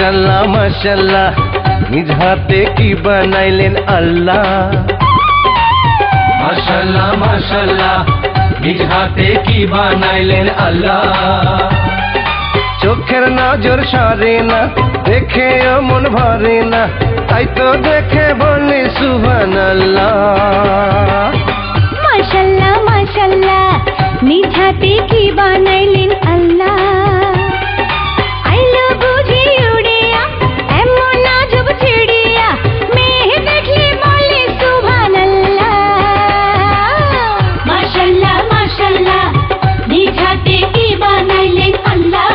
মাশাআল্লাহ মাশাআল্লাহ নিজ হাতে কি বানাইলেন আল্লাহ। মাশাআল্লাহ মাশাআল্লাহ নিজ হাতে কি বানাইলেন আল্লাহ। চোখের নজর সরে না দেখে মন ভরে না তাই তো দেখে বলি সুবহানাল্লাহ। মাশাআল্লাহ মাশাআল্লাহ নিজ হাতে কি বানাইলেন আল্লাহ। আইলো বুঝি উড়িয়া এমন নাজুক চিড়িয়া মেয়ে দেখলে বলে সুবহানাল্লাহ। মাশাআল্লাহ মাশাআল্লাহ নিজ হাতে কি বানাইলেন আল্লাহ।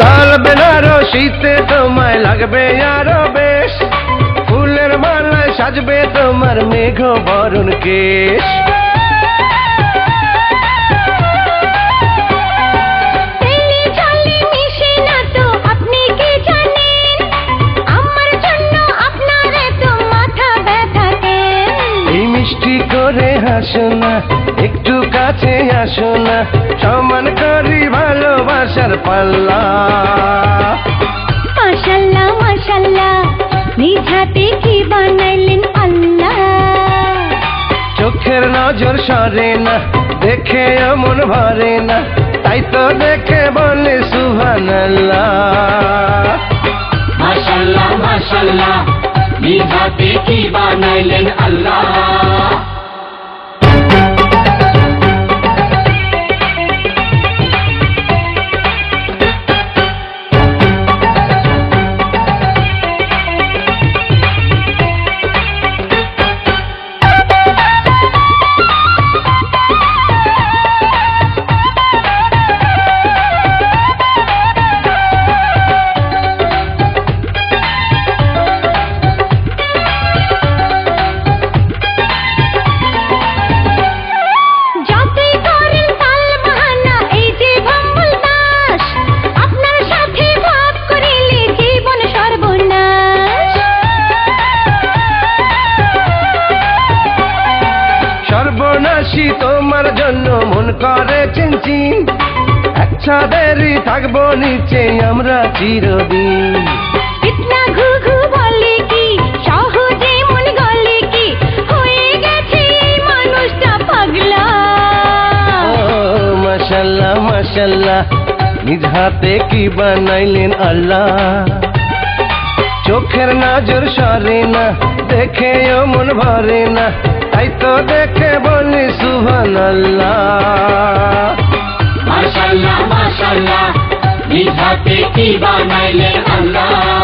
লাল বেনারসিতে তোমায় লাগবে আরো বেশ ফুলের মালায় সাজবে তোমার মেঘ বরণ কেশ। এই মিষ্টি করে হাসো না একটু কাছে আসো না সমান করি ভালোবাসার পাল্লা। মাশাআল্লাহ মাশাআল্লাহ নিজ হাতে কি বানাইলেন আল্লাহ। চোখের নজর সরে না দেখে মন ভরে না তাই তো দেখে বলে সুবহানাল্লাহ। মাশাআল্লাহ মাশাআল্লাহ নিজ হাতে কি বানাইলেন আল্লাহ। সর্বনাশী তোমার জন্য মন করে চিনচিন আচ্ছা দেরি থাকবো নিচে আমরা চিরদিন। ইতনা ঘুঘু বলে কি সহজে মন গলে কি হয়ে গেছে এই মানুষটা পাগলা। মাশাআল্লাহ মাশাআল্লাহ নিজ হাতে কি বানাইলেন আল্লাহ। চোখের নজর সরে না দেখে মন ভরে না তাই তো দেখে বলি সুবহানাল্লাহ। মাশাআল্লাহ মাশাআল্লাহ নিজ হাতে কি বানাইলেন আল্লাহ।